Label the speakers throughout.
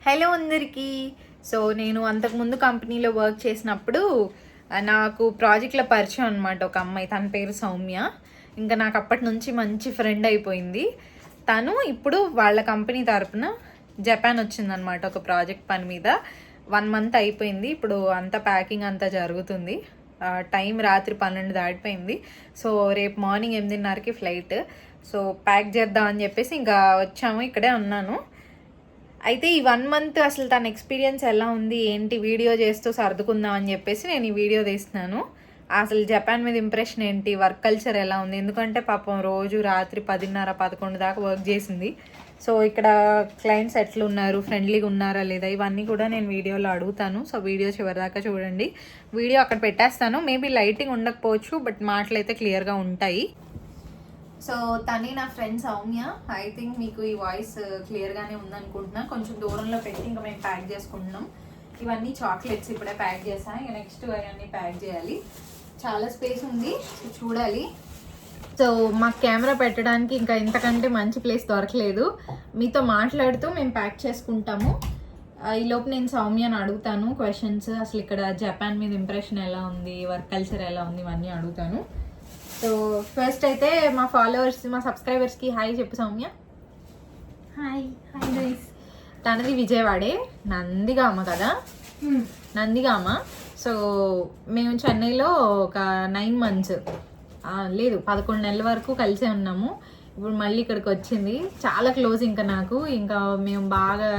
Speaker 1: Hello అందరికీ. So నేను అంతకుముందు కంపెనీలో వర్క్ చేసినప్పుడు నాకు ప్రాజెక్ట్లో పరిచయం అనమాట ఒక అమ్మాయి. తన పేరు సౌమ్య. ఇంకా నాకు అప్పటి నుంచి మంచి ఫ్రెండ్ అయిపోయింది. తను ఇప్పుడు వాళ్ళ కంపెనీ తరపున జపాన్ వచ్చిందనమాట ఒక ప్రాజెక్ట్ పని మీద. 1 మంత్ అయిపోయింది. ఇప్పుడు అంతా ప్యాకింగ్ అంతా జరుగుతుంది. టైం రాత్రి 12 దాటిపోయింది. సో రేపు మార్నింగ్ 8:30కి ఫ్లైట్. సో ప్యాక్ చేద్దాం అని చెప్పేసి ఇంకా వచ్చాము. ఇక్కడే ఉన్నాను. అయితే ఈ 1 మంత్ అసలు తన ఎక్స్పీరియన్స్ ఎలా ఉంది ఏంటి వీడియో చేస్తూ సర్దుకుందాం అని చెప్పేసి నేను ఈ వీడియో తీస్తున్నాను. అసలు జపాన్ మీద ఇంప్రెషన్ ఏంటి, వర్క్ కల్చర్ ఎలా ఉంది, ఎందుకంటే పాపం రోజు రాత్రి 10:30-11 దాకా వర్క్ చేసింది. సో ఇక్కడ క్లయింట్స్ ఎట్లున్నారు, ఫ్రెండ్లీగా ఉన్నారా లేదా, ఇవన్నీ కూడా నేను వీడియోలో అడుగుతాను. సో వీడియో చివరిదాకా చూడండి. వీడియో అక్కడ పెట్టేస్తాను. మేబీ లైటింగ్ ఉండకపోవచ్చు, బట్ మాటలు అయితే క్లియర్గా ఉంటాయి. సో తనే నా ఫ్రెండ్ సౌమ్య. ఐ థింక్ మీకు ఈ వాయిస్ క్లియర్గానే ఉందనుకుంటున్నా. కొంచెం దూరంలో పెట్టి ఇంకా మేము ప్యాక్ చేసుకుంటున్నాం. ఇవన్నీ చాక్లెట్స్ ఇప్పుడే ప్యాక్ చేసాను. ఇక నెక్స్ట్ అవన్నీ ప్యాక్ చేయాలి. చాలా స్పేస్ ఉంది, చూడాలి. సో మాకు కెమెరా పెట్టడానికి ఇంకా ఇంతకంటే మంచి ప్లేస్ దొరకలేదు. మీతో మాట్లాడుతూ మేము ప్యాక్ చేసుకుంటాము. ఈలోపు నేను సౌమ్యని అడుగుతాను క్వశ్చన్స్. అసలు ఇక్కడ జపాన్ మీద ఇంప్రెషన్ ఎలా ఉంది, వర్క్ కల్చర్ ఎలా ఉంది, ఇవన్నీ అడుగుతాను. సో ఫస్ట్ అయితే మా ఫాలోవర్స్, మా సబ్స్క్రైబర్స్కి హాయ్ చెప్పు సౌమ్య.
Speaker 2: Hi hi guys.
Speaker 1: తనది విజయవాడే, నందిగామ కదా, నందిగామ. సో మేము చెన్నైలో ఒక 9 మంత్స్ లేదు 11 నెలల వరకు కలిసే ఉన్నాము. ఇప్పుడు మళ్ళీ ఇక్కడికి వచ్చింది. చాలా క్లోజ్ ఇంకా నాకు. ఇంకా మేము బాగా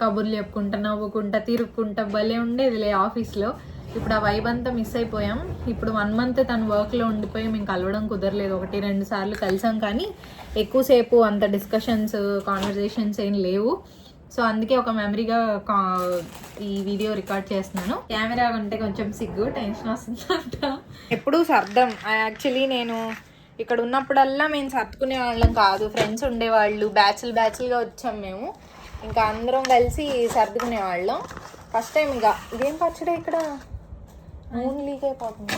Speaker 1: కబుర్లు చెప్పుకుంటా, నవ్వుకుంటా, తిరుక్కుంటా భలే ఉండేదిలే ఆఫీస్లో. ఇప్పుడు ఆ వైబ్ అంతా మిస్ అయిపోయాం. ఇప్పుడు 1 మంత్ తను వర్క్లో ఉండిపోయి మేము కలవడం కుదరలేదు. 1-2 సార్లు కలిసాం, కానీ ఎక్కువసేపు అంత డిస్కషన్స్, కాన్వర్జేషన్స్ ఏం లేవు. సో అందుకే ఒక మెమరీగా ఈ వీడియో రికార్డ్ చేస్తున్నాను. కెమెరా అంటే కొంచెం సిగ్గు, టెన్షన్ వస్తుందంట. ఎప్పుడు సర్దం. యాక్చువల్లీ నేను ఇక్కడ ఉన్నప్పుడల్లా మేము సర్దుకునే వాళ్ళం కాదు. ఫ్రెండ్స్ ఉండేవాళ్ళు, బ్యాచ్లుగా వచ్చాం మేము. ఇంకా అందరం కలిసి సర్దుకునే వాళ్ళం. ఫస్ట్ టైం ఇక ఇదేం పచ్చడి ఇక్కడ నూనె లీక్ అయిపోతుంది.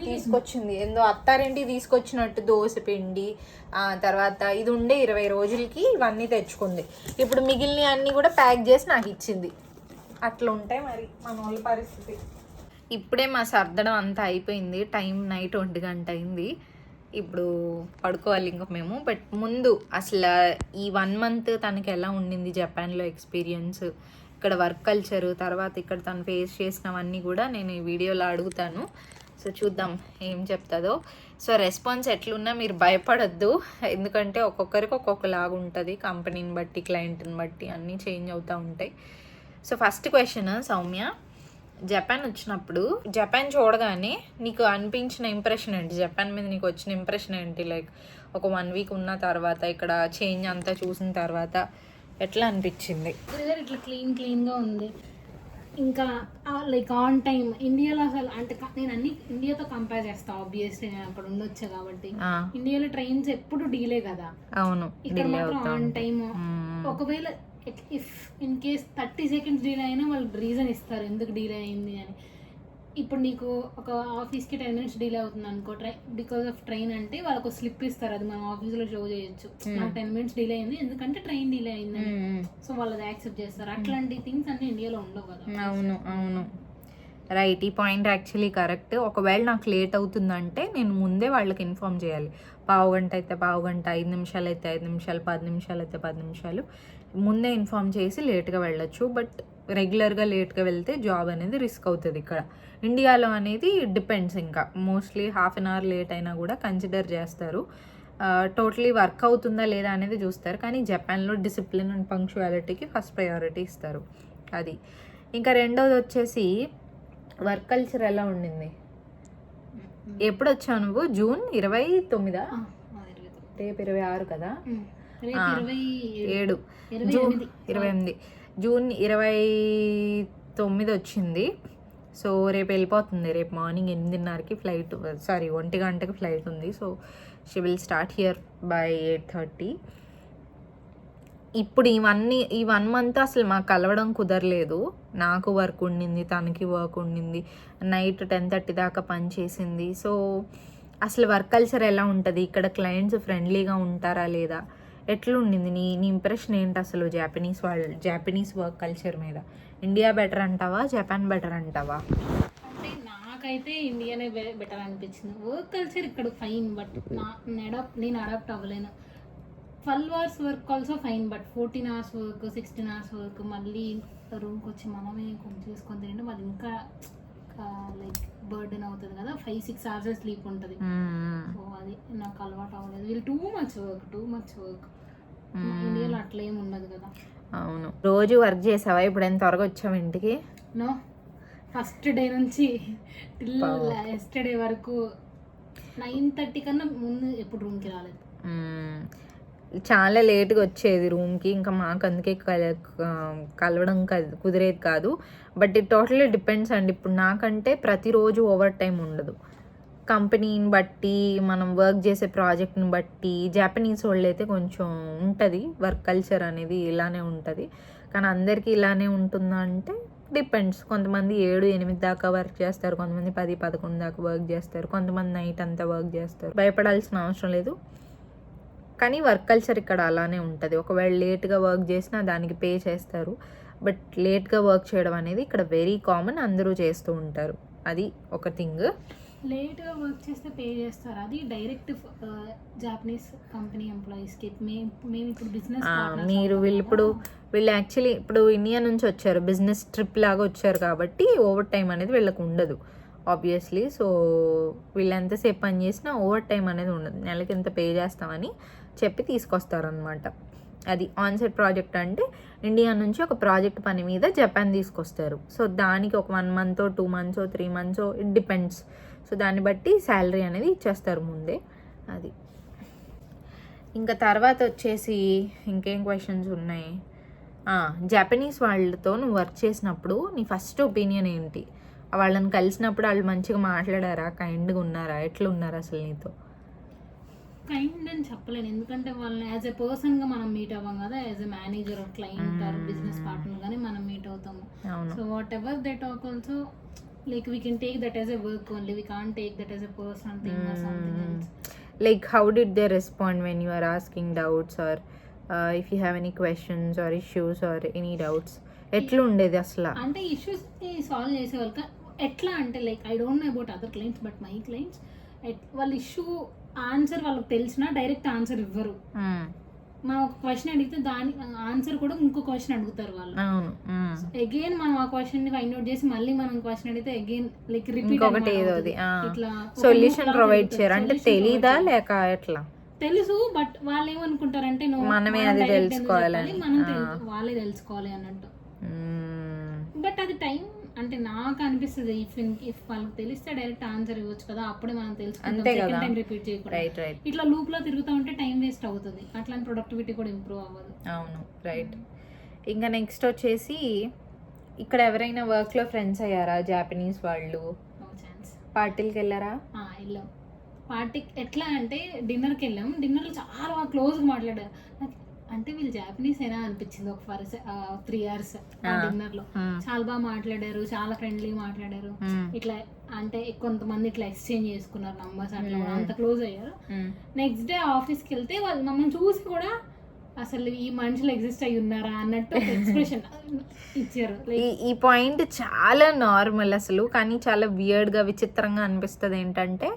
Speaker 1: తీసుకొచ్చింది ఏందో అత్తారేంటి తీసుకొచ్చినట్టు దోశ పిండి. తర్వాత ఇది ఉండే 20 రోజులకి ఇవన్నీ తెచ్చుకుంది. ఇప్పుడు మిగిలిన అన్నీ కూడా ప్యాక్ చేసి నాకు ఇచ్చింది. అట్లా ఉంటాయి మరి మన వాళ్ళ పరిస్థితి. ఇప్పుడే మా సర్దడం అంతా అయిపోయింది. టైం నైట్ 1 గంట అయింది. ఇప్పుడు పడుకోవాలి ఇంకా మేము. బట్ ముందు అసలు ఈ 1 మంత్ తనకి ఎలా ఉండింది జపాన్లో ఎక్స్పీరియన్స్, ఇక్కడ వర్క్ కల్చరు, తర్వాత ఇక్కడ తను ఫేస్ చేసినవన్నీ కూడా నేను ఈ వీడియోలో అడుగుతాను. సో చూద్దాం ఏం చెప్తుందో. సో రెస్పాన్స్ ఎట్లున్నా మీరు భయపడద్దు, ఎందుకంటే ఒక్కొక్కరికి ఒక్కొక్కలాగా ఉంటుంది. కంపెనీని బట్టి, క్లయింట్ని బట్టి అన్నీ చేంజ్ అవుతూ ఉంటాయి. So first question Soumya, Japan వచ్చినప్పుడు జపాన్ చూడగానే నీకు అనిపించిన ఇంప్రెషన్ ఏంటి? జపాన్ మీద నీకు వచ్చిన ఇంప్రెషన్ ఏంటి? లైక్ ఒక 1 వీక్ ఉన్న తర్వాత ఇక్కడ చేంజ్ అంతా చూసిన తర్వాత ఎట్లా అనిపించింది?
Speaker 2: ఇట్లా క్లీన్గా ఉంది. ఇంకా లైక్ ఆన్ టైం. ఇండియాలో అసలు అంటే నేను అన్ని ఇండియాతో కంపేర్ చేస్తాను. ఆబ్వియస్లీ నేను అక్కడ ఉండొచ్చా కాబట్టి. ఇండియాలో ట్రైన్స్ ఎప్పుడు డీలే కదా.
Speaker 1: అవును,
Speaker 2: ఇక్కడ మాత్రం ఆన్ టైమ్. ఒకవేళ if in case 30 seconds delay అయినా వాళ్ళు రీజన్ ఇస్తారు ఎందుకు డీలే అయింది అని. ఇప్పుడు నీకు ఒక ఆఫీస్కి 10 minutes డీలే అవుతుంది అనుకో, బికాస్ ఆఫ్ ట్రైన్ అంటే వాళ్ళకు స్లిప్ ఇస్తారు. అది మనం ఆఫీస్లో షో చేయొచ్చు, నాకు 10 minutes డీలే అయింది ఎందుకంటే ట్రైన్ డీలే అయింది. సో వాళ్ళు అది యాక్సెప్ట్ చేస్తారు. అట్లాంటి థింగ్స్ అన్ని ఇండియాలో ఉండవు కదా.
Speaker 1: అవును రైట్. ఈ పాయింట్ యాక్చువల్లీ కరెక్ట్. ఒకవేళ నాకు లేట్ అవుతుందంటే నేను ముందే వాళ్ళకి ఇన్ఫామ్ చేయాలి. 15 గంట అయితే 15 గంట, 5 నిమిషాలు అయితే 5 నిమిషాలు, 10 నిమిషాలు అయితే 10 నిమిషాలు ముందే ఇన్ఫామ్ చేసి లేట్గా వెళ్ళొచ్చు. బట్ రెగ్యులర్గా లేట్గా వెళ్తే జాబ్ అనేది రిస్క్ అవుతుంది. ఇక్కడ ఇండియాలో అనేది డిపెండ్స్. ఇంకా మోస్ట్లీ 1/2 hour లేట్ అయినా కూడా కన్సిడర్ చేస్తారు. టోటలీ వర్క్ అవుతుందా లేదా అనేది చూస్తారు. కానీ జపాన్లో డిసిప్లిన్ అండ్ పంక్చువాలిటీకి ఫస్ట్ ప్రయారిటీ ఇస్తారు. అది. ఇంకా రెండోది వచ్చేసి వర్క్ కల్చర్ ఎలా ఉండింది? ఎప్పుడు వచ్చావు నువ్వు? జూన్ 29? రేపు 26 కదా, 27 జూన్ 28, జూన్ 29 వచ్చింది. సో రేపు వెళ్ళిపోతుంది. రేపు మార్నింగ్ 8:30కి ఫ్లైట్, 1 గంటకి ఫ్లైట్ ఉంది. So she will start here by 8:30. ఇప్పుడు ఈ 1 మంత్ అసలు మాకు కలవడం కుదరలేదు. నాకు వర్క్ ఉండింది, తనకి వర్క్ ఉండింది. నైట్ 10:30 దాకా పని చేసింది. సో అసలు వర్క్ కల్చర్ ఎలా ఉంటుంది, ఇక్కడ క్లయింట్స్ ఫ్రెండ్లీగా ఉంటారా లేదా, ఎట్లుండింది నీ ఇంప్రెషన్ ఏంటి అసలు జాపనీస్ వర్క్ కల్చర్ మీద? ఇండియా బెటర్ అంటావా, జపాన్ బెటర్ అంటావా?
Speaker 2: అంటే నాకైతే ఇండియానే బెటర్ అనిపించింది. వర్క్ కల్చర్ ఇక్కడ ఫైన్, బట్ నేను అడాప్ట్ అవ్వలేను. 12 hours work also fine, but 14 hours work, 16 hours work, మళ్ళీ రూమ్కి వచ్చి మనమే కుక్ చేసుకొని తింటే అది ఇంకా లైక్ బర్డెన్ అవుతుంది కదా. 5-6 hours స్లీప్ ఉంటుంది. సో అది నాకు అలవాటు అవ్వలేదు. వీళ్ళు టూ మచ్ వర్క్. ఇండియాలో అట్లా ఏమి ఉండదు కదా.
Speaker 1: అవును. రోజు వర్క్ చేసావా? ఇప్పుడు ఎంత త్వరగా వచ్చావు ఇంటికి?
Speaker 2: నో, ఫస్ట్ డే నుంచి టిల్ ఎస్టర్డే వరకు 9:30 కన్నా ముందు ఎప్పుడు రూమ్కి రాలేదు.
Speaker 1: చాలా లేట్గా వచ్చేది రూమ్కి, ఇంకా మాకు అందుకే కలవడం కుదిరేది కాదు. బట్ ఇట్ టోటలీ డిపెండ్స్ అండి. ఇప్పుడు నాకంటే ప్రతిరోజు ఓవర్ టైం ఉండదు. కంపెనీని బట్టి, మనం వర్క్ చేసే ప్రాజెక్ట్ని బట్టి. జాపనీస్ వాళ్ళు అయితే కొంచెం ఉంటుంది వర్క్ కల్చర్ అనేది, ఇలానే ఉంటుంది. కానీ అందరికీ ఇలానే ఉంటుందా అంటే డిపెండ్స్. కొంతమంది 7-8 దాకా వర్క్ చేస్తారు, కొంతమంది 10-11 దాకా వర్క్ చేస్తారు, కొంతమంది నైట్ అంతా వర్క్ చేస్తారు. భయపడాల్సిన అవసరం లేదు. కానీ వర్క్ కల్చర్ ఇక్కడ అలానే ఉంటుంది. ఒకవేళ లేట్గా వర్క్ చేసినా దానికి పే చేస్తారు. బట్ లేట్గా వర్క్ చేయడం అనేది ఇక్కడ వెరీ కామన్, అందరూ చేస్తూ ఉంటారు. అది ఒక థింగ్.
Speaker 2: లేట్గా వర్క్ చేస్తే పే చేస్తారు, అది డైరెక్ట్ జాపనీస్ కంపెనీ ఎంప్లాయీస్కి. మేము ఇప్పుడు బిజినెస్
Speaker 1: వీళ్ళు యాక్చువల్లీ ఇప్పుడు ఇండియా నుంచి వచ్చారు, బిజినెస్ ట్రిప్ లాగా వచ్చారు కాబట్టి ఓవర్ టైం అనేది వీళ్ళకి ఉండదు ఆబ్వియస్లీ. సో వీళ్ళు ఎంతసేపు పని చేసినా ఓవర్ టైం అనేది ఉండదు. నెలకి ఎంత పే చేస్తామని చెప్పి తీసుకొస్తారనమాట. అది ఆన్సైట్ ప్రాజెక్ట్ అంటే ఇండియా నుంచి ఒక ప్రాజెక్ట్ పని మీద జపాన్ తీసుకొస్తారు. సో దానికి ఒక 1 month, 2 months, 3 months it depends. So దాన్ని బట్టి శాలరీ అనేది ఇచ్చేస్తారు ముందే. అది ఇంకా తర్వాత వచ్చేసి ఇంకేం క్వశ్చన్స్ ఉన్నాయి? జపనీస్ వాళ్ళతో నువ్వు వర్క్ చేసినప్పుడు నీ ఫస్ట్ ఒపీనియన్ ఏంటి? వాళ్ళని కలిసినప్పుడు వాళ్ళు మంచిగా మాట్లాడారా, కైండ్గా ఉన్నారా, ఎట్లా ఉన్నారు అసలు నీతో?
Speaker 2: కైండ్ అని చెప్పలేను, ఎందుకంటే వాళ్ళని యాజ్ ఎ పర్సన్గా మనం మీట్ అవ్వం కదా. As a manager, client or business partner కానీ మనం మీట్ అవుతాము. So what ever they talk also like we can take that as a work only, we can't take that as a personal thing or something else.
Speaker 1: Like how did they respond when you are asking doubts or if you have any questions or issues or any doubts? ఎట్లా ఉండేది అసలు?
Speaker 2: అంటే issues solve చేసేవాళ్ళు. ఎట్లా అంటే like I don't know about other clients, but my clients వాళ్ళ issue answer వాళ్ళకి తెలిసినా డైరెక్ట్ ఆన్సర్ ఇవ్వరు. మనం ఒక క్వశ్చన్ అడిగితే దాని ఆన్సర్ కూడా ఇంకో క్వశ్చన్ అడుగుతారు వాళ్ళు. అగైన్ మనం ఆ క్వశ్చన్ ని ఫైండ్ అవుట్ చేసి మళ్ళీ మనం క్వశ్చన్ అడిగితే అగైన్ లైక్ రిపీట్
Speaker 1: ఇట్లా సొల్యూషన్ ప్రొవైడ్ చేయరు. అంటే తెలీదా లేక ఎట్లా?
Speaker 2: తెలుసు, బట్ వాళ్ళు ఏమనుకుంటారంటే
Speaker 1: మనమే అది తెలుసుకోవాలి,
Speaker 2: మనం వాళ్ళే తెలుసుకోవాలి అన్నట్టు. బట్ అది టైం అంటే నాకు అనిపిస్తుంది, ఇఫ్ వాళ్ళకి తెలిస్తే డైరెక్ట్ ఆన్సర్ ఇవ్వచ్చు కదా, అప్పుడే మనం తెలుసుకుంటాం, రిపీట్ చేయకుండా. ఇట్లా లూప్ లో తిరుగుతూ ఉంటే టైం వేస్ట్ అవుతుంది, అట్లాంటి ప్రొడక్టివిటీ కూడా ఇంప్రూవ్ అవ్వదు.
Speaker 1: అవును, రైట్. ఇంకా నెక్స్ట్ వచ్చేసి ఇక్కడ ఎవరైనా వర్క్ లో ఫ్రెండ్స్ అయ్యారా జాపనీస్ వాళ్ళు?
Speaker 2: No chance.
Speaker 1: పార్టీలకి వెళ్ళారా?
Speaker 2: వెళ్ళాం. పార్టీకి ఎట్లా అంటే డిన్నర్కి వెళ్ళాం. డిన్నర్లో చాలా క్లోజ్గా మాట్లాడారు. అంటే వీళ్ళు జాపనీస్ అయినా అనిపించింది ఒక 3 hours డిన్నర్ లో. చాలా బాగా మాట్లాడారు, చాలా ఫ్రెండ్లీగా మాట్లాడారు. ఇట్లా అంటే కొంతమంది ఇట్లా ఎక్స్చేంజ్ చేసుకున్నారు నంబర్స్, అట్లా అంత క్లోజ్ అయ్యారు. నెక్స్ట్ డే ఆఫీస్కి వెళ్తే వాళ్ళు మమ్మల్ని చూసి కూడా అసలు ఈ మనుషులు ఎగ్జిస్ట్ అయ్యి ఉన్నారా అన్నట్టు ఎక్స్ప్రెషన్ ఇచ్చారు.
Speaker 1: ఈ పాయింట్ చాలా నార్మల్ అసలు, కానీ చాలా వియర్డ్గా విచిత్రంగా అనిపిస్తుంది. ఏంటంటే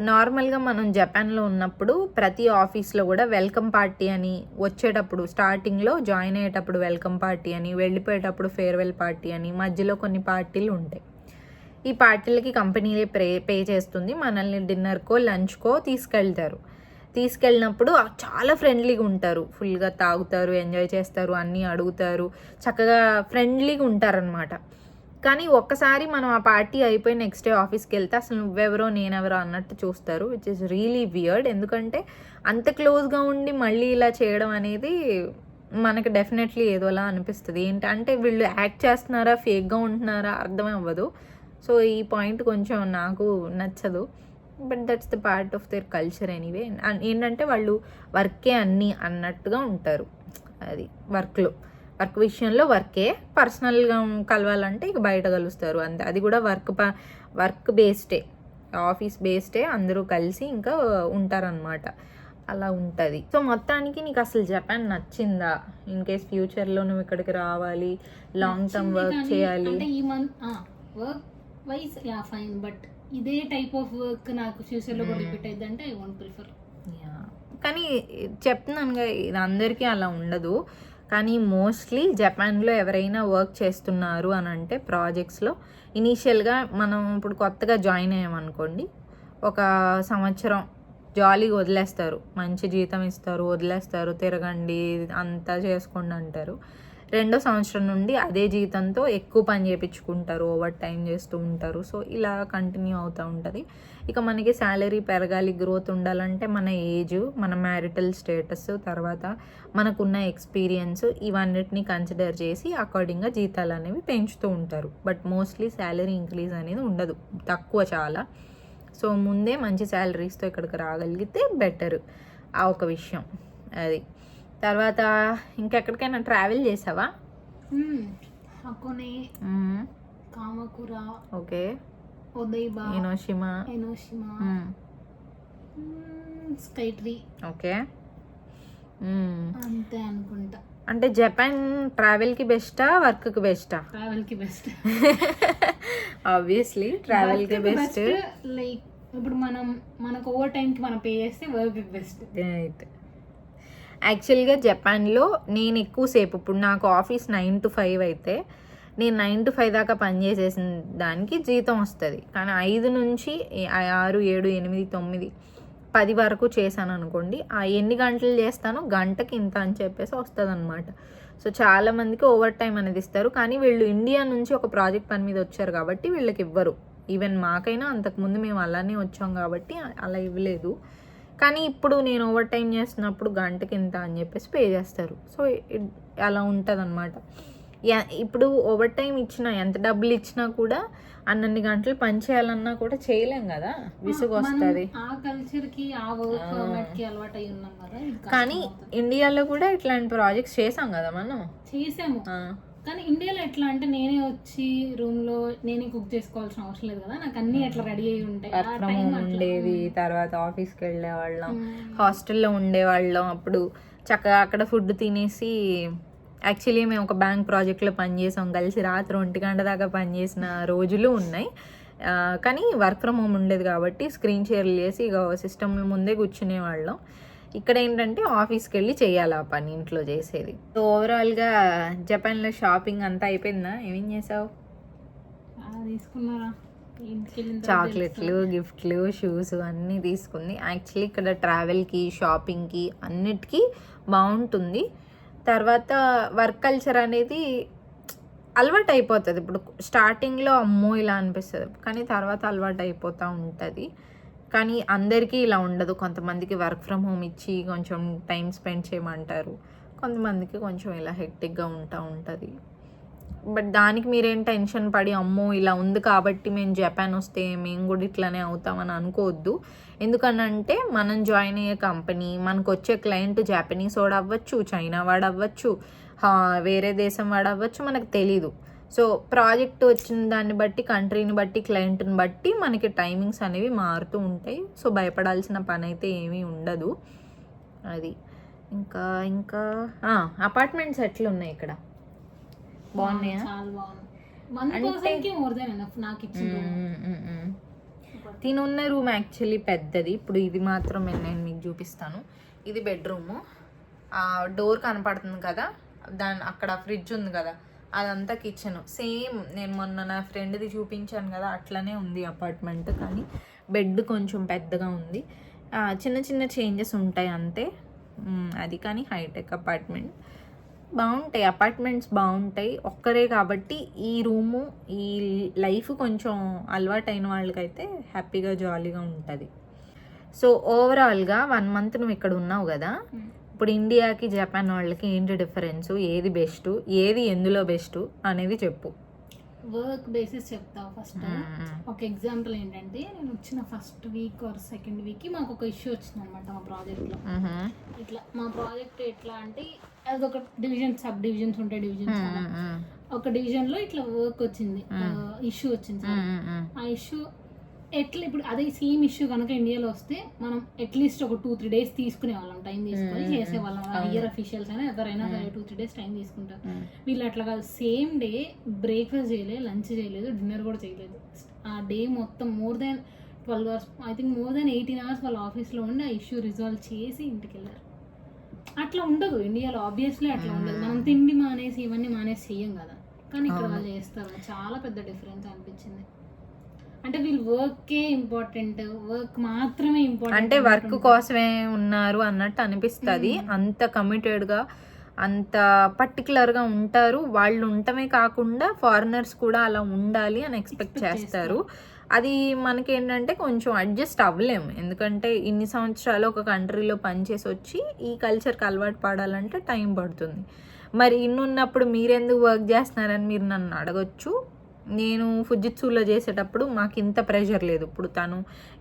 Speaker 1: నార్మల్గా మనం జపాన్లో ఉన్నప్పుడు ప్రతి ఆఫీస్లో కూడా వెల్కమ్ పార్టీ అని, వచ్చేటప్పుడు స్టార్టింగ్లో జాయిన్ అయ్యేటప్పుడు వెల్కమ్ పార్టీ అని, వెళ్ళిపోయేటప్పుడు ఫేర్వెల్ పార్టీ అని, మధ్యలో కొన్ని పార్టీలు ఉంటాయి. ఈ పార్టీలకి కంపెనీలే పే చేస్తుంది, మనల్ని డిన్నర్కో లంచ్కో తీసుకెళ్ళినప్పుడు చాలా ఫ్రెండ్లీగా ఉంటారు, ఫుల్గా తాగుతారు, ఎంజాయ్ చేస్తారు, అన్నీ అడుగుతారు, చక్కగా ఫ్రెండ్లీగా ఉంటారనమాట. కానీ ఒక్కసారి మనం ఆ పార్టీ అయిపోయి నెక్స్ట్ డే ఆఫీస్కి వెళ్తే అసలు నువ్వెవరో నేనెవరో అన్నట్టు చూస్తారు, విచ్ ఇస్ రియలీ వియర్డ్. ఎందుకంటే అంత క్లోజ్గా ఉండి మళ్ళీ ఇలా చేయడం అనేది మనకి డెఫినెట్లీ ఏదోలా అనిపిస్తుంది. ఏంటంటే వీళ్ళు యాక్ట్ చేస్తున్నారా, ఫేక్గా ఉంటున్నారా అర్థమే అవ్వదు. సో ఈ పాయింట్ కొంచెం నాకు నచ్చదు. But that's the part of their culture anyway. ఏంటంటే వాళ్ళు వర్కే అన్నీ అన్నట్టుగా ఉంటారు. అది వర్క్ విషయంలో వర్కే, పర్సనల్గా కలవాలంటే ఇక బయట కలుస్తారు అంతే. అది కూడా వర్క్ బేస్డే, ఆఫీస్ బేస్డే అందరూ కలిసి ఇంకా ఉంటారనమాట. అలా ఉంటుంది. సో మొత్తానికి నీకు అసలు జపాన్ నచ్చిందా? ఇన్ కేస్ ఫ్యూచర్లో నువ్వు ఇక్కడికి రావాలి, లాంగ్ టర్మ్ వర్క్ చేయాలి
Speaker 2: అంటే ఈ month work wise fine, but ఇదే టైప్ ఆఫ్ వర్క్ నాకు ఫ్యూచర్లో కూడా రిపీట్ అయ్యింది అంటే ఐ వోంట్ ప్రిఫర్.
Speaker 1: కానీ చెప్తున్నానుగా ఇది అందరికీ అలా ఉండదు. కానీ మోస్ట్లీ జపాన్లో ఎవరైనా వర్క్ చేస్తున్నారు అని అంటే ప్రాజెక్ట్స్లో ఇనీషియల్గా మనం ఇప్పుడు కొత్తగా జాయిన్ అయ్యామనుకోండి, ఒక సంవత్సరం జాలీగా వదిలేస్తారు, మంచి జీతం ఇస్తారు, వదిలేస్తారు, తిరగండి అంతా చేసుకోండి అంటారు. రెండో సంవత్సరం నుండి అదే జీతంతో ఎక్కువ పని చేయించుకుంటారు, ఓవర్ టైం చేస్తూ ఉంటారు. సో ఇలా కంటిన్యూ అవుతూ ఉంటుంది. ఇక మనకి శాలరీ పెరగాలి, గ్రోత్ ఉండాలంటే మన ఏజ్, మన మ్యారిటల్ స్టేటస్, తర్వాత మనకున్న ఎక్స్పీరియన్స్ ఇవన్నిటిని కన్సిడర్ చేసి అకార్డింగ్గా జీతాలు అనేవి పెంచుతూ ఉంటారు. బట్ మోస్ట్లీ శాలరీ ఇంక్రీజ్ అనేది ఉండదు, తక్కువ చాలా. సో ముందే మంచి శాలరీస్తో ఇక్కడికి రాగలిగితే బెటర్. ఆ ఒక విషయం అది. తర్వాత ఇంకెక్కడికైనా ట్రావెల్ చేసావా?
Speaker 2: Hakone, Kamakura,
Speaker 1: okay,
Speaker 2: Odaiba,
Speaker 1: Enoshima,
Speaker 2: sky tree,
Speaker 1: okay.
Speaker 2: అంతే అనుకుంటా.
Speaker 1: అంటే జపాన్ ట్రావెల్కి బెస్టా, వర్క్కి బెస్టా?
Speaker 2: ట్రావెల్కి బెస్ట్.
Speaker 1: ఆబ్వియస్లీ ట్రావెల్కి బెస్ట్.
Speaker 2: లైక్ ఇప్పుడు మనకు ఓవర్ టైంకి మనం పే చేస్తే వర్క్కి బెస్ట్.
Speaker 1: రైట్. యాక్చువల్గా జపాన్లో నేను ఎక్కువసేపు, ఇప్పుడు నాకు ఆఫీస్ 9 to 5 అయితే నేను 9 to 5 దాకా పనిచేసేసిన దానికి జీతం వస్తుంది. కానీ 5 నుంచి 6, 7, 8, 9, 10 వరకు చేశాను అనుకోండి, ఆ ఎన్ని గంటలు చేస్తానో గంటకి ఇంత అని చెప్పేసి వస్తుంది అనమాట. సో చాలామందికి ఓవర్ టైం అనేది ఇస్తారు. కానీ వీళ్ళు ఇండియా నుంచి ఒక ప్రాజెక్ట్ పని మీద వచ్చారు కాబట్టి వీళ్ళకి ఇవ్వరు. ఈవెన్ మాకైనా అంతకుముందు మేము అలానే వచ్చాం కాబట్టి అలా ఇవ్వలేదు. కానీ ఇప్పుడు నేను ఓవర్ టైం చేస్తున్నప్పుడు గంటకి ఇంత అని చెప్పేసి పే చేస్తారు. సో అలా ఉంటుంది అనమాట. ఇప్పుడు ఓవర్ టైం ఇచ్చినా, ఎంత డబ్బులు ఇచ్చినా కూడా అన్నన్ని గంటలు పని చేయాలన్నా కూడా చేయలేం కదా, విసుగు వస్తుంది.
Speaker 2: ఆ కల్చర్కి, ఆ వర్క్ ఫార్మాట్కి అలవాటు అయి ఉన్నాం కదా.
Speaker 1: కానీ ఇండియాలో కూడా ఇట్లాంటి ప్రాజెక్ట్స్ చేసాం కదా మనం.
Speaker 2: చేసాము. కానీ ఇండియాలో ఎట్లా అంటే నేనే వచ్చి రూమ్లో నేనే కుక్ చేసుకోవాల్సిన అవసరం లేదు కదా, నాకు అన్నీ ఎట్లా రెడీ అయ్యి ఉంటాయి.
Speaker 1: వర్క్ ఫ్రమ్ హోమ్ ఉండేది, తర్వాత ఆఫీస్కి వెళ్ళేవాళ్ళం, హాస్టల్లో ఉండేవాళ్ళం. అప్పుడు చక్కగా అక్కడ ఫుడ్ తినేసి, యాక్చువల్లీ మేము ఒక బ్యాంక్ ప్రాజెక్ట్లో పనిచేసాం కలిసి, రాత్రి 1 గంట దాకా పనిచేసిన రోజులు ఉన్నాయి. కానీ వర్క్ ఫ్రమ్ హోమ్ ఉండేది కాబట్టి స్క్రీన్ షేర్లు చేసి ఇక సిస్టమ్ ముందే కూర్చునేవాళ్ళం. ఇక్కడ ఏంటంటే ఆఫీస్కి వెళ్ళి చేయాలి ఆ పని, ఇంట్లో చేసేది. సో ఓవరాల్గా జపాన్లో షాపింగ్ అంతా అయిపోయిందా? ఏమేం చేసావు?
Speaker 2: తీసుకున్నారా?
Speaker 1: చాక్లెట్లు, గిఫ్ట్లు, షూస్ అన్నీ తీసుకుంది. యాక్చువల్లీ ఇక్కడ ట్రావెల్కి, షాపింగ్కి అన్నిటికీ బాగుంటుంది. తర్వాత వర్క్ కల్చర్ అనేది అలవాటు అయిపోతుంది. ఇప్పుడు స్టార్టింగ్లో అమ్మో ఇలా అనిపిస్తుంది, కానీ తర్వాత అలవాటు అయిపోతూ ఉంటుంది. కానీ అందరికీ ఇలా ఉండదు. కొంతమందికి వర్క్ ఫ్రమ్ హోమ్ ఇచ్చి కొంచెం టైం స్పెండ్ చేయమంటారు, కొంతమందికి కొంచెం ఇలా హెక్టిక్గా ఉంటుంది. బట్ దానికి మీరేం టెన్షన్ పడి అమ్మో ఇలా ఉంది కాబట్టి మేము జపాన్ వస్తే మేము కూడా ఇట్లానే అవుతామని అనుకోవద్దు. ఎందుకనంటే మనం జాయిన్ అయ్యే కంపెనీ, మనకు వచ్చే క్లయింట్ జాపనీస్ వాడు అవ్వచ్చు, చైనా వాడు అవ్వచ్చు, వేరే దేశం వాడు అవ్వచ్చు, మనకు తెలీదు. సో ప్రాజెక్ట్ వచ్చిన దాన్ని బట్టి, కంట్రీని బట్టి, క్లయింట్ని బట్టి మనకి టైమింగ్స్ అనేవి మారుతూ ఉంటాయి. సో భయపడాల్సిన పని అయితే ఏమీ ఉండదు. అది ఇంకా అపార్ట్మెంట్స్ ఎట్లా ఉన్నాయి ఇక్కడ? బాగున్నాయా? తినున్న రూమ్ యాక్చువల్లీ పెద్దది. ఇప్పుడు ఇది మాత్రం నేను మీకు చూపిస్తాను. ఇది బెడ్రూము. డోర్ కనపడుతుంది కదా, అక్కడ ఫ్రిడ్జ్ ఉంది కదా, అదంతా కిచెన్. సేమ్ నేను మొన్న నా ఫ్రెండ్ది చూపించాను కదా, అట్లనే ఉంది అపార్ట్మెంట్. కానీ బెడ్ కొంచెం పెద్దగా ఉంది. చిన్న చిన్న చేంజెస్ ఉంటాయి అంతే. అది కానీ హైటెక్ అపార్ట్మెంట్. బాగుంటాయి అపార్ట్మెంట్స్, బాగుంటాయి. ఒక్కరే కాబట్టి ఈ రూము, ఈ లైఫ్ కొంచెం అలవాటైన వాళ్ళకైతే హ్యాపీగా జాలీగా ఉంటుంది. సో ఓవరాల్గా 1 month నువ్వు ఇక్కడ ఉన్నావు కదా, ఇప్పుడు ఇండియాకి జపాన్ వాళ్ళకి ఏంటి డిఫరెన్స్, ఏది బెస్ట్, ఏది ఎందులో బెస్ట్ అనేది చెప్పు.
Speaker 2: వర్క్ బేసిస్ చెప్తా. ఫస్ట్ ఒక ఎగ్జాంపుల్ ఏంటంటే, నేను వచ్చిన ఫస్ట్ వీక్ ఆర్ సెకండ్ వీక్కి మాకు ఒక ఇష్యూ వచ్చింది అనమాట మా ప్రాజెక్ట్లో. ఇట్లా మా ప్రాజెక్ట్ ఎట్లా అంటే, అది ఒక డివిజన్, సబ్ డివిజన్స్ ఉంటాయి, డివిజన్స్. ఒక డివిజన్లో ఇట్లా వర్క్ వచ్చింది, ఇష్యూ వచ్చింది. ఆ ఇష్యూ ఎట్లా ఇప్పుడు అదే సేమ్ ఇష్యూ కనుక ఇండియాలో వస్తే మనం అట్లీస్ట్ ఒక 2-3 days తీసుకునే వాళ్ళం, టైం తీసుకొని చేసేవాళ్ళం. హయ్యర్ అఫీషియల్స్ అయినా ఎవరైనా 2-3 days టైం తీసుకుంటారు. వీళ్ళు అట్లా కాదు, సేమ్ డే బ్రేక్ఫాస్ట్ చేయలేదు, లంచ్ చేయలేదు, డిన్నర్ కూడా చేయలేదు. ఆ డే మొత్తం more than 12 hours, I think more than 18 hours వాళ్ళ ఆఫీస్లో ఉండి ఆ ఇష్యూ రిజాల్వ్ చేసి ఇంటికి వెళ్ళారు. అట్లా ఉండదు ఇండియాలో, ఆబ్వియస్లీ అట్లా ఉండదు. మనం తిండి మానేసి ఇవన్నీ మానేసి చెయ్యం కదా, కానీ ఇక్కడ వాళ్ళు చేస్తారు. చాలా పెద్ద డిఫరెన్స్ అనిపించింది. అంటే వీళ్ళు వర్కే ఇంపార్టెంట్, వర్క్ మాత్రమే ఇంపార్టెంట్,
Speaker 1: అంటే వర్క్ కోసమే ఉన్నారు అన్నట్టు అనిపిస్తుంది. అంత కమిటెడ్గా అంత పర్టికులర్గా ఉంటారు. వాళ్ళు ఉండటమే కాకుండా ఫారినర్స్ కూడా అలా ఉండాలి అని ఎక్స్పెక్ట్ చేస్తారు. అది మనకేంటంటే కొంచెం అడ్జస్ట్ అవ్వలేము, ఎందుకంటే ఇన్ని సంవత్సరాలు ఒక కంట్రీలో పనిచేసి వచ్చి ఈ కల్చర్కి అలవాటు పడాలంటే టైం పడుతుంది. మరి ఇన్నున్నప్పుడు మీరెందుకు వర్క్ చేస్తున్నారని మీరు నన్ను అడగొచ్చు. నేను ఫుజిత్సులో చేసేటప్పుడు మాకు ఇంత ప్రెషర్ లేదు. ఇప్పుడు తను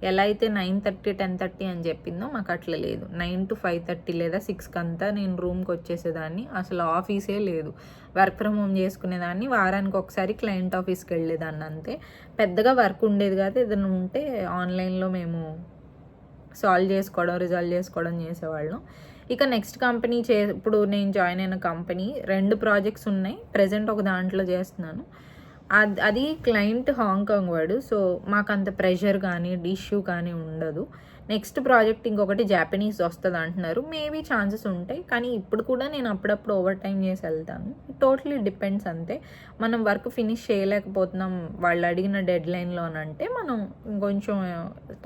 Speaker 1: ఎలా అయితే 9:30 10:30 అని చెప్పిందో మాకు అట్లా లేదు. 9 to 5:30 లేదా 6కి అంతా నేను రూమ్కి వచ్చేసేదాన్ని. అసలు ఆఫీసే లేదు, వర్క్ ఫ్రమ్ హోమ్ చేసుకునేదాన్ని. వారానికి ఒకసారి క్లయింట్ ఆఫీస్కి వెళ్ళేదాన్ని, అంతే. పెద్దగా వర్క్ ఉండేది కాదు. ఏదైనా ఉంటే ఆన్లైన్లో మేము రిజాల్వ్ చేసుకోవడం చేసేవాళ్ళం. ఇక నెక్స్ట్ కంపెనీ ఇప్పుడు నేను జాయిన్ అయిన కంపెనీ 2 ప్రాజెక్ట్స్ ఉన్నాయి. ప్రజెంట్ ఒక దాంట్లో చేస్తున్నాను. అది క్లయింట్ హాంకాంగ్ వాడు. సో మాకు అంత ప్రెషర్ కానీ ఇష్యూ కానీ ఉండదు. నెక్స్ట్ ప్రాజెక్ట్ ఇంకొకటి జాపనీస్ వస్తుంది అంటున్నారు. మేబీ ఛాన్సెస్ ఉంటాయి, కానీ ఇప్పుడు కూడా నేను అప్పుడప్పుడు ఓవర్ టైం చేసి వెళ్తాను. టోటలీ డిపెండ్స్, అంతే. మనం వర్క్ ఫినిష్ చేయలేకపోతున్నాం వాళ్ళు అడిగిన డెడ్ లైన్లో అని అంటే మనం ఇంకొంచెం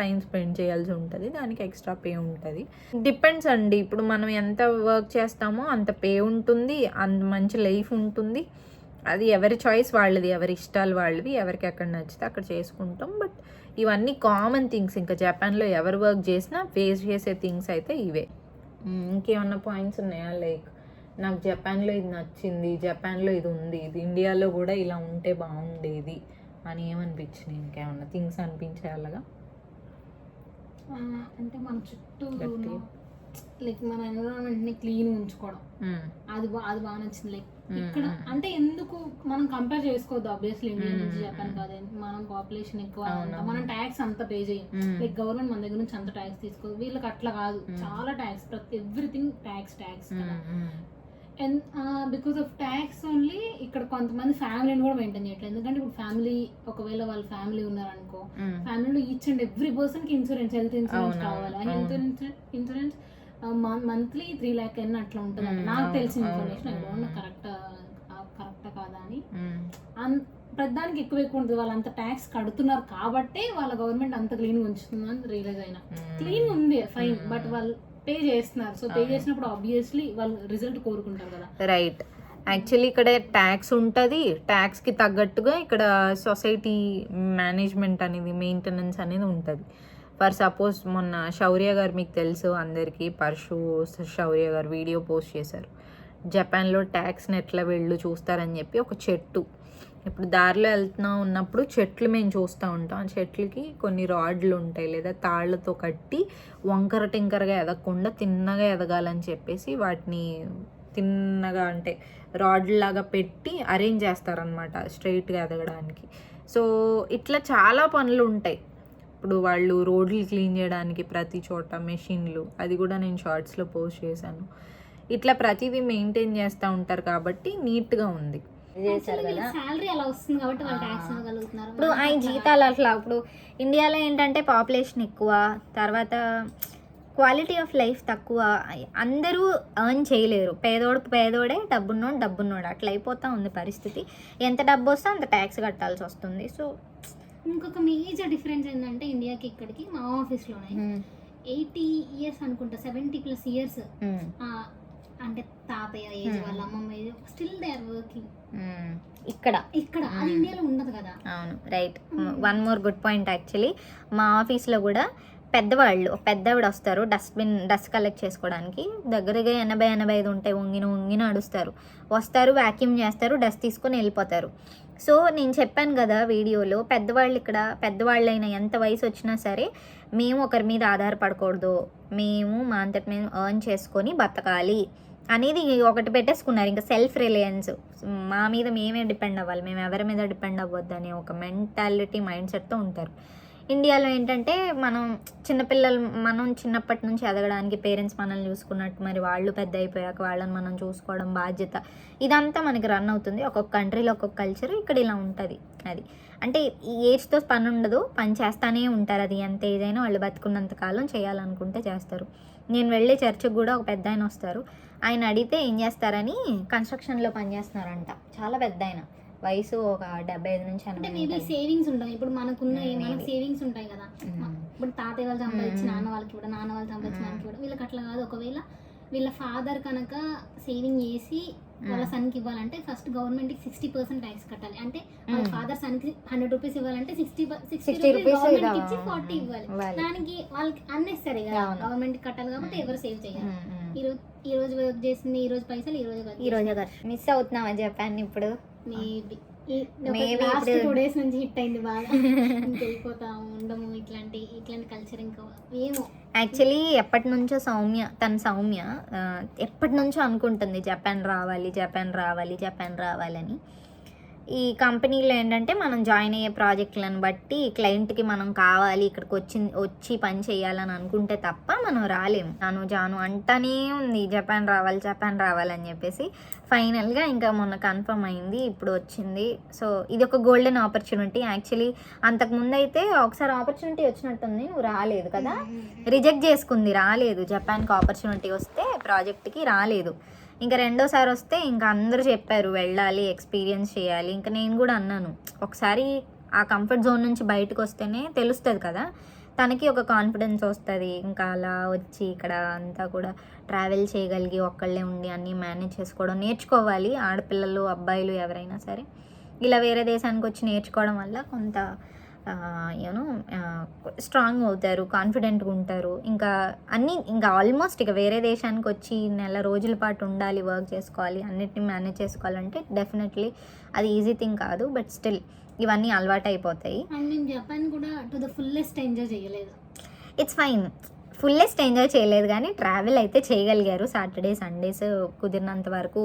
Speaker 1: టైం స్పెండ్ చేయాల్సి ఉంటుంది, దానికి ఎక్స్ట్రా పే ఉంటుంది. డిపెండ్స్ అండి. ఇప్పుడు మనం ఎంత వర్క్ చేస్తామో అంత పే ఉంటుంది, అంత మంచి లైఫ్ ఉంటుంది. అది ఎవరి చాయిస్ వాళ్ళది, ఎవరి ఇష్టాలు వాళ్ళవి, ఎవరికి ఎక్కడ నచ్చితే అక్కడ చేసుకుంటాం. బట్ ఇవన్నీ కామన్ థింగ్స్. ఇంకా జపాన్లో ఎవరు వర్క్ చేసినా ఫేస్ చేసే థింగ్స్ అయితే ఇవే. ఇంకేమన్నా పాయింట్స్ ఉన్నాయా? లైక్ నాకు జపాన్లో ఇది నచ్చింది, జపాన్లో ఇది ఉంది, ఇది ఇండియాలో కూడా ఇలా ఉంటే బాగుండేది అని ఏమనిపించింది? ఇంకేమన్నా థింగ్స్ అనిపించే అలాగా?
Speaker 2: అంటే మన చుట్టూ లైక్ మన ఎన్విరాన్మెంట్ని క్లీన్ ఉంచుకోవడం, అది బాగా నచ్చింది. లైక్ ఇక్కడ అంటే ఎందుకు మనం కంపేర్ చేసుకోవద్దు, ఆబ్వియస్లీ ఇండియా నుంచి జపాన్ కాదు, మనం పాపులేషన్ ఎక్కువ, మనం ట్యాక్స్ అంత పే చేయం. లైక్ గవర్నమెంట్ మన దగ్గర నుంచి అంత ట్యాక్స్ తీసుకోదు. వీళ్ళకి అట్లా కాదు, చాలా ట్యాక్స్, ప్రతి everything tax. And because of tax only ఇక్కడ కొంతమంది ఫ్యామిలీని కూడా మెయింటైన్ చేయట్లేదు. ఎందుకంటే ఇప్పుడు ఫ్యామిలీ, ఒకవేళ వాళ్ళ ఫ్యామిలీ ఉన్నారనుకో, ఫ్యామిలీలో ఈచ్ అండ్ ఎవ్రీ పర్సన్కి ఇన్సూరెన్స్, హెల్త్ ఇన్సూరెన్స్ కావాలి. ఆ హెల్త్ ఇన్సూరెన్స్ మంత్లీ 3 lakh అట్లా ఉంటుంది. నాకు తెలిసిన ఇన్ఫర్మేషన్, ఐ డోంట్ నో కరెక్టా కాదా అని. ప్రతిదానికి ఎక్కువ ఉంటుంది. వాళ్ళు అంత ట్యాక్స్ కడుతున్నారు కాబట్టి వాళ్ళ గవర్నమెంట్ అంత క్లీన్గా ఉంచుతుందని రియలైజ్ అయినా. క్లీన్ ఉంది ఫైన్, బట్ వాళ్ళు పే చేస్తున్నారు. సో పే చేసినప్పుడు ఆబ్వియస్లీ వాళ్ళు రిజల్ట్ కోరుకుంటారు కదా.
Speaker 1: రైట్. యాక్చువల్లీ ఇక్కడ ట్యాక్స్ ఉంటుంది, ట్యాక్స్కి తగ్గట్టుగా ఇక్కడ సొసైటీ మేనేజ్మెంట్ అనేది, మెయింటెనెన్స్ అనేది ఉంటుంది. ఫర్ సపోజ్ మొన్న శౌర్య గారు, మీకు తెలుసు అందరికీ, శౌర్య గారు వీడియో పోస్ట్ చేశారు. జపాన్లో ట్యాక్స్ని ఎట్లా వీళ్ళు చూస్తారని చెప్పి ఒక చెట్టు, ఇప్పుడు దారిలో వెళ్తున్నా ఉన్నప్పుడు చెట్లు మేము చూస్తూ ఉంటాం. ఆ చెట్లకి కొన్ని రాడ్లు ఉంటాయి, లేదా తాళ్లతో కట్టి వంకర టింకరగా ఎదగకుండా తిన్నగా ఎదగాలని చెప్పేసి వాటిని తిన్నగా అంటే రాడ్లాగా పెట్టి అరేంజ్ చేస్తారనమాట స్ట్రైట్గా ఎదగడానికి. సో ఇట్లా చాలా పనులు ఉంటాయి. ఇప్పుడు వాళ్ళు రోడ్లు క్లీన్ చేయడానికి ప్రతి చోట మెషిన్లు, అది కూడా నేను షార్ట్స్లో పోస్ట్ చేశాను. ఇట్లా ప్రతిదీ మెయింటైన్ చేస్తూ ఉంటారు కాబట్టి నీట్గా ఉంది.
Speaker 3: చేశారు కదా,
Speaker 2: సాలరీ అలా వస్తుంది కాబట్టి వాళ్ళు ట్యాక్స్ ఇవ్వగలుగుతున్నారు.
Speaker 3: ఇప్పుడు ఆయన జీతాలు అట్లా. ఇప్పుడు ఇండియాలో ఏంటంటే పాపులేషన్ ఎక్కువ, తర్వాత క్వాలిటీ ఆఫ్ లైఫ్ తక్కువ, అందరూ ఎర్న్ చేయలేరు. పేదోడే, డబ్బున్నోడు అట్లా అయిపోతూ ఉంది పరిస్థితి. ఎంత డబ్బు వస్తే అంత ట్యాక్స్ కట్టాల్సి వస్తుంది. సో
Speaker 2: ఇంకొక మేజర్ డిఫరెన్స్ ఏంటంటే ఇండియాకి ఇక్కడికి, మా ఆఫీస్లోనే 80 years అనుకుంటా, 70+ years అంటే తాతయ్య ఏజ్, వాళ్ళ అమ్మమ్మ age, still they are working ఇక్కడ. అది ఇండియాలో ఉండదు కదా.
Speaker 3: అవును, right. One more good point. Actually మా ఆఫీస్లో కూడా పెద్దవిడ వస్తారు డస్ట్ కలెక్ట్ చేసుకోవడానికి. దగ్గరగా 80-85 ఉంటాయి. వంగిన అడుస్తారు, వస్తారు, వ్యాక్యూమ్ చేస్తారు, డస్ట్ తీసుకొని వెళ్ళిపోతారు. సో నేను చెప్పాను కదా వీడియోలో, పెద్దవాళ్ళైనా ఎంత వయసు వచ్చినా సరే మేము ఒకరి మీద ఆధారపడకూడదు, మేము మా అంతటి మేము ఎర్న్ చేసుకొని బతకాలి అనేది ఒకటి పెట్టేసుకున్నారు. ఇంకా సెల్ఫ్ రిలయన్స్, మా మీద మేమే డిపెండ్ అవ్వాలి, మేము ఎవరి మీద డిపెండ్ అవ్వద్దు అనే ఒక మెంటాలిటీ, మైండ్ సెట్తో ఉంటారు. ఇండియాలో ఏంటంటే మనం చిన్నపిల్లలు, మనం చిన్నప్పటి నుంచి ఎదగడానికి పేరెంట్స్ మనల్ని చూసుకున్నట్టు మరి వాళ్ళు పెద్ద అయిపోయాక వాళ్ళని మనం చూసుకోవడం బాధ్యత, ఇదంతా మనకి రన్ అవుతుంది. ఒక్కొక్క కంట్రీలో ఒక్కొక్క కల్చర్, ఇక్కడ ఇలా ఉంటుంది. అది అంటే ఈ ఏజ్తో పని ఉండదు, పని చేస్తానే ఉంటారు. అది ఎంత ఏదైనా వాళ్ళు బతుకున్నంత కాలం చేయాలనుకుంటే చేస్తారు. నేను వెళ్ళే చర్చికి కూడా ఒక పెద్ద ఆయన వస్తారు. ఆయన అడిగితే ఏం చేస్తారని కన్స్ట్రక్షన్లో పని చేస్తున్నారంట. చాలా పెద్ద ఆయన, వయసు ఒక 75 నుంచి 80.
Speaker 2: అంటే మేబీ సేవింగ్స్ ఉంటాయి. ఇప్పుడు మనకున్న మనకు సేవింగ్స్ ఉంటాయి కదా. ఇప్పుడు తాతయ్య వాళ్ళు సంపాదించి నాన్న వాళ్ళకి కూడా, నాన్న వాళ్ళు సంపాదించి నాన్నకి కూడా. వీళ్ళకి అట్లా కాదు. ఒకవేళ వీళ్ళ ఫాదర్ కనుక సేవింగ్ చేసి వాళ్ళ సన్కి ఇవ్వాలంటే ఫస్ట్ గవర్నమెంట్కి 60% ట్యాక్స్ కట్టాలి. అంటే వాళ్ళ ఫాదర్ సన్కి 100 రూపీస్ ఇవ్వాలంటే 60 రూపీస్ గవర్నమెంట్ ఇచ్చి 40 ఇవ్వాలి. దానికి వాళ్ళకి అన్నెసరీ కదా, గవర్నమెంట్ కట్టాలి కాబట్టి ఎవరు సేవ్ చేయాలి. ఈ రోజు వర్క్ చేసింది, ఈ రోజు పైసలు ఈ రోజే
Speaker 3: మిస్ అవుతున్నావా జపాన్ ఇప్పుడు?
Speaker 2: మేబీ లాస్ట్ 2 days నుంచి హిట్ అయింది బాగా. వెళ్ళిపోతాము, ఉండము, ఇట్లాంటి కల్చర్ ఇంకా ఏమో.
Speaker 3: యాక్చువల్లీ ఎప్పటి నుంచో సౌమ్య ఎప్పటి నుంచో అనుకుంటుంది జపాన్ రావాలని. ఈ కంపెనీలో ఏంటంటే మనం జాయిన్ అయ్యే ప్రాజెక్టులను బట్టి క్లయింట్కి మనం కావాలి, ఇక్కడికి వచ్చి పని చేయాలని అనుకుంటే తప్ప మనం రాలేము. జాను అంటానే ఉంది జపాన్ రావాలని చెప్పేసి. ఫైనల్గా ఇంకా మొన్న కన్ఫర్మ్ అయింది, ఇప్పుడు వచ్చింది. సో ఇది ఒక గోల్డెన్ ఆపర్చునిటీ. యాక్చువల్లీ అంతకుముందు అయితే ఒకసారి ఆపర్చునిటీ వచ్చినట్టుంది, నువ్వు రాలేదు కదా, రిజెక్ట్ చేసుకుంది, రాలేదు. జపాన్కి ఆపర్చునిటీ వస్తే ప్రాజెక్ట్కి రాలేదు. ఇంకా రెండోసారి వస్తే ఇంకా అందరూ చెప్పారు వెళ్ళాలి, ఎక్స్పీరియన్స్ చేయాలి. ఇంకా నేను కూడా అన్నాను, ఒకసారి ఆ కంఫర్ట్ జోన్ నుంచి బయటకు వస్తేనే తెలుస్తుంది కదా, తనకి ఒక కాన్ఫిడెన్స్ వస్తుంది. ఇంకా అలా వచ్చి ఇక్కడ అంతా కూడా ట్రావెల్ చేయగలిగి ఒక్కళ్ళే ఉండి అన్నీ మేనేజ్ చేసుకోవడం నేర్చుకోవాలి. ఆడపిల్లలు, అబ్బాయిలు ఎవరైనా సరే ఇలా వేరే దేశానికి వచ్చి నేర్చుకోవడం వల్ల కొంత యూనో స్ట్రాంగ్ అవుతారు, కాన్ఫిడెంట్గా ఉంటారు. ఇంకా ఆల్మోస్ట్ ఇక వేరే దేశానికి వచ్చి నెల రోజుల పాటు ఉండాలి, వర్క్ చేసుకోవాలి, అన్నిటిని మేనేజ్ చేసుకోవాలంటే డెఫినెట్లీ అది ఈజీ థింగ్ కాదు. బట్ స్టిల్ ఇవన్నీ అలవాటు అయిపోతాయి.
Speaker 2: మేము జపాన్ కూడా టు ద ఫుల్లెస్ట్ ఎంజాయ్ చేయలేదు.
Speaker 3: ఇట్స్ ఫైన్, ఫుల్లెస్ట్ ఎంజాయ్ చేయలేదు కానీ ట్రావెల్ అయితే చేయగలిగారు. సాటర్డే సండేస్ కుదిరినంత వరకు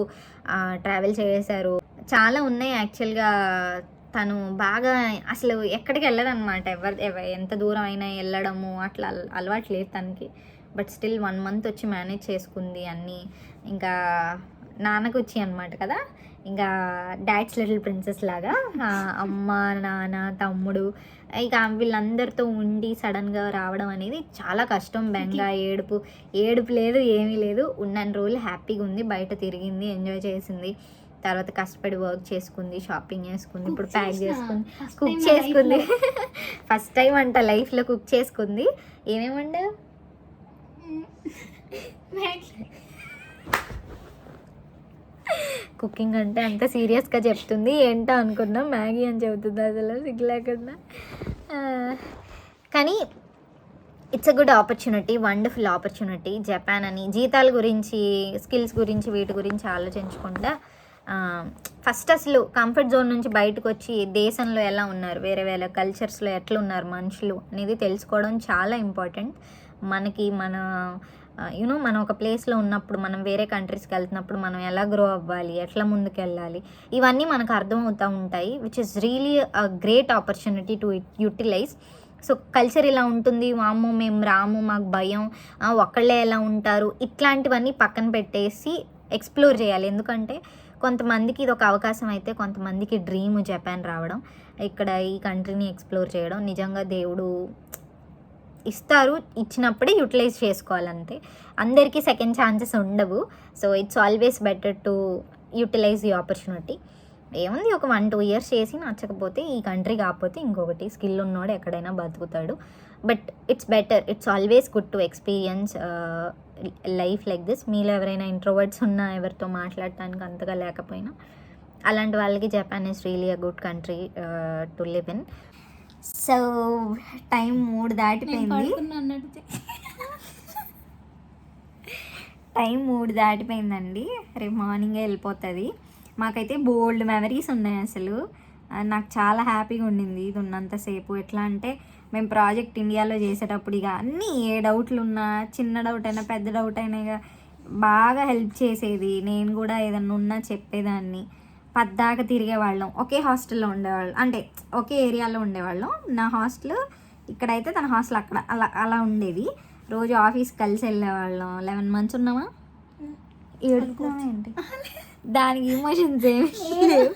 Speaker 3: ట్రావెల్ చేశారు. చాలా ఉన్నాయి యాక్చువల్గా. తను బాగా అసలు ఎక్కడికి వెళ్ళదన్నమాట, ఎంత దూరం అయినా వెళ్ళడము అట్లా అలవాటు లేదు తనకి. బట్ స్టిల్ 1 month వచ్చి మేనేజ్ చేసుకుంది అన్నీ. ఇంకా నాన్నకు వచ్చి అనమాట కదా, ఇంకా డాడ్స్ లిటిల్ ప్రిన్సెస్ లాగా అమ్మ, నాన్న, తమ్ముడు, ఇక వీళ్ళందరితో ఉండి సడన్గా రావడం అనేది చాలా కష్టం. బెంగ, ఏడుపు లేదు, ఏమీ లేదు. ఉన్నన్ని రోజులు హ్యాపీగా ఉంది, బయట తిరిగింది, ఎంజాయ్ చేసింది. తర్వాత కష్టపడి వర్క్ చేసుకుంది, షాపింగ్ చేసుకుంది, ఇప్పుడు ప్యాక్ చేసుకుంది, కుక్ చేసుకుంది. ఫస్ట్ టైం అంట లైఫ్లో కుక్ చేసుకుంది. ఏమేమండ కుకింగ్ అంటే అంత సీరియస్గా చెప్తుంది, ఏంటో అనుకున్నా మ్యాగీ అని చెబుతుంది అసలు సిగ్గు లేకుండా. కానీ it's a good opportunity, wonderful opportunity. Japan అని జీతాల గురించి, స్కిల్స్ గురించి, వీటి గురించి ఆలోచించకుండా ఫస్ట్ అసలు కంఫర్ట్ జోన్ నుంచి బయటకు వచ్చి దేశంలో ఎలా ఉన్నారు, వేరే వేరే కల్చర్స్లో ఎట్లా ఉన్నారు మనుషులు అనేది తెలుసుకోవడం చాలా ఇంపార్టెంట్. మనకి మనం ఒక ప్లేస్లో ఉన్నప్పుడు, మనం వేరే కంట్రీస్కి వెళ్తున్నప్పుడు మనం ఎలా గ్రో అవ్వాలి, ఎట్లా ముందుకు వెళ్ళాలి, ఇవన్నీ మనకు అర్థమవుతూ ఉంటాయి. Which is really a great opportunity to utilize. So culture ఇలా ఉంటుంది, వామ్మో మేము రాము, మాకు భయం, ఒక్కళ్ళే ఎలా ఉంటారు, ఇట్లాంటివన్నీ పక్కన పెట్టేసి ఎక్స్ప్లోర్ చేయాలి. ఎందుకంటే కొంతమందికి ఇది ఒక అవకాశం అయితే కొంతమందికి డ్రీమ్ జపాన్ రావడం, ఇక్కడ ఈ కంట్రీని ఎక్స్ప్లోర్ చేయడం. నిజంగా దేవుడు ఇస్తారు, ఇచ్చినప్పుడే యూటిలైజ్ చేసుకోవాలంతే. అందరికీ సెకండ్ ఛాన్సెస్ ఉండవు. So it's always better to utilize the opportunity. ఏముంది, ఒక 1-2 years చేసి నచ్చకపోతే ఈ కంట్రీ కాకపోతే ఇంకొకటి, స్కిల్ ఉన్నోడు ఎక్కడైనా బతుకుతాడు. But it's better, it's always good to experience life like this. మీలో ఎవరైనా ఇంట్రోవర్ట్స్ ఉన్నా, ఎవరితో మాట్లాడటానికి అంతగా లేకపోయినా, అలాంటి వాళ్ళకి Japan is really a good country to live in. So time 3 దాటిపోయింది. టైం 3 దాటిపోయిందండి. రేపు మార్నింగే వెళ్ళిపోతుంది. మాకైతే బోల్డ్ మెమరీస్ ఉన్నాయి. అసలు నాకు చాలా హ్యాపీగా ఉండింది ఇది ఉన్నంతసేపు. ఎట్లా అంటే మేము ప్రాజెక్ట్ ఇండియాలో చేసేటప్పుడు ఇక అన్నీ ఏ డౌట్లు ఉన్నా, చిన్న డౌట్ అయినా పెద్ద డౌట్ అయినా ఇక బాగా హెల్ప్ చేసేది. నేను కూడా ఏదన్నా ఉన్నా చెప్పేదాన్ని. పద్దాక తిరిగేవాళ్ళం. ఒకే హాస్టల్లో ఉండేవాళ్ళం, అంటే ఒకే ఏరియాలో ఉండేవాళ్ళం. నా హాస్టల్ ఇక్కడైతే తన హాస్టల్ అక్కడ అలా అలా ఉండేది. రోజు ఆఫీస్కి కలిసి వెళ్ళేవాళ్ళం. 11 months ఉన్నామా? ఏడుకున్నామా ఏంటి? దానికి ఎమోషన్స్ ఏమి లేవు,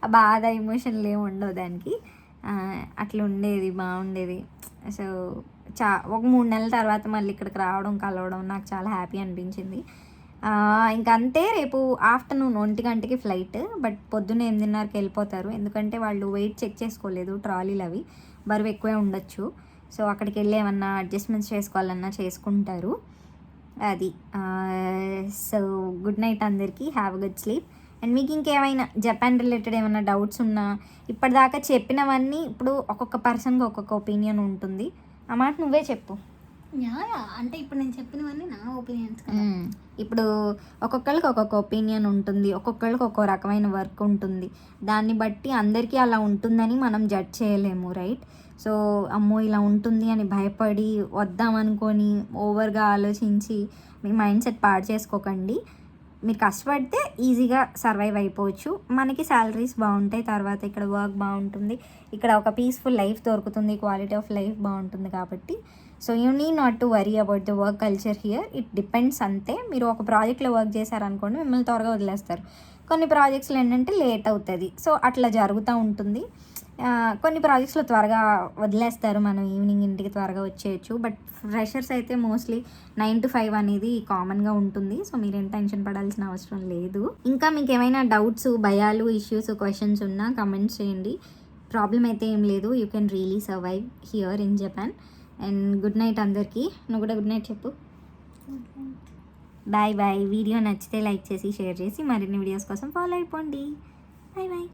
Speaker 3: ఆ బాధ ఎమోషన్లు ఏమి ఉండవు దానికి. అట్లా ఉండేది, బాగుండేది. సో ఒక 3 నెలల తర్వాత మళ్ళీ ఇక్కడికి రావడం, కలవడం నాకు చాలా హ్యాపీ అనిపించింది. ఇంకంతే. రేపు ఆఫ్టర్నూన్ 1 గంటకి ఫ్లైట్, బట్ పొద్దున్న 8:30కి వెళ్ళిపోతారు. ఎందుకంటే వాళ్ళు వెయిట్ చెక్ చేసుకోలేదు, ట్రాలీలు అవి బరువు ఎక్కువే ఉండొచ్చు. సో అక్కడికి వెళ్ళి ఏమన్నా అడ్జస్ట్మెంట్స్ చేసుకోవాలన్నా చేసుకుంటారు. అది. సో గుడ్ నైట్ అందరికీ, హ్యావ్ గుడ్ స్లీప్. అండ్ మీకు ఇంకేమైనా జపాన్ రిలేటెడ్ ఏమైనా డౌట్స్ ఉన్నా, ఇప్పటిదాకా చెప్పినవన్నీ ఇప్పుడు ఒక్కొక్క పర్సన్కి ఒక్కొక్క ఒపీనియన్ ఉంటుంది. ఆ మాట నువ్వే చెప్పు.
Speaker 2: అంటే ఇప్పుడు నేను చెప్పినవన్నీ నా ఒపీనియన్స్.
Speaker 3: ఇప్పుడు ఒక్కొక్కరికి ఒక్కొక్క ఒపీనియన్ ఉంటుంది, ఒక్కొక్కరికి ఒక్కో రకమైన వర్క్ ఉంటుంది. దాన్ని బట్టి అందరికీ అలా ఉంటుందని మనం జడ్జ్ చేయలేము, రైట్? సో అమ్మో ఇలా ఉంటుంది అని భయపడి వద్దామనుకొని ఓవర్గా ఆలోచించి మీ మైండ్ సెట్ పాడు చేసుకోకండి. మీరు కష్టపడితే ఈజీగా సర్వైవ్ అయిపోవచ్చు. మనకి శాలరీస్ బాగుంటాయి, తర్వాత ఇక్కడ వర్క్ బాగుంటుంది, ఇక్కడ ఒక పీస్ఫుల్ లైఫ్ దొరుకుతుంది, క్వాలిటీ ఆఫ్ లైఫ్ బాగుంటుంది. కాబట్టి so you need not to worry about the work culture here. It depends అంతే. మీరు ఒక ప్రాజెక్ట్లో వర్క్ చేశారనుకోండి, మిమ్మల్ని త్వరగా వదిలేస్తారు. కొన్ని ప్రాజెక్ట్స్లో ఏంటంటే లేట్ అవుతుంది. సో అట్లా జరుగుతూ ఉంటుంది. కొన్ని ప్రాజెక్ట్స్లో త్వరగా వదిలేస్తారు, మనం ఈవినింగ్ ఇంటికి త్వరగా వచ్చేయచ్చు. బట్ ఫ్రెషర్స్ అయితే మోస్ట్లీ 9 to 5 అనేది కామన్గా ఉంటుంది. సో మీరేం టెన్షన్ పడాల్సిన అవసరం లేదు. ఇంకా మీకు ఏమైనా డౌట్స్, భయాలు, ఇష్యూస్, క్వశ్చన్స్ ఉన్నా కమెంట్స్ చేయండి. ప్రాబ్లం అయితే ఏం లేదు. You can really survive here in Japan. And good night అందరికీ. నువ్వు కూడా గుడ్ నైట్ చెప్పు. Bye bye. వీడియో నచ్చితే లైక్ చేసి, షేర్ చేసి, మరిన్ని వీడియోస్ కోసం ఫాలో అయిపోండి. Bye bye.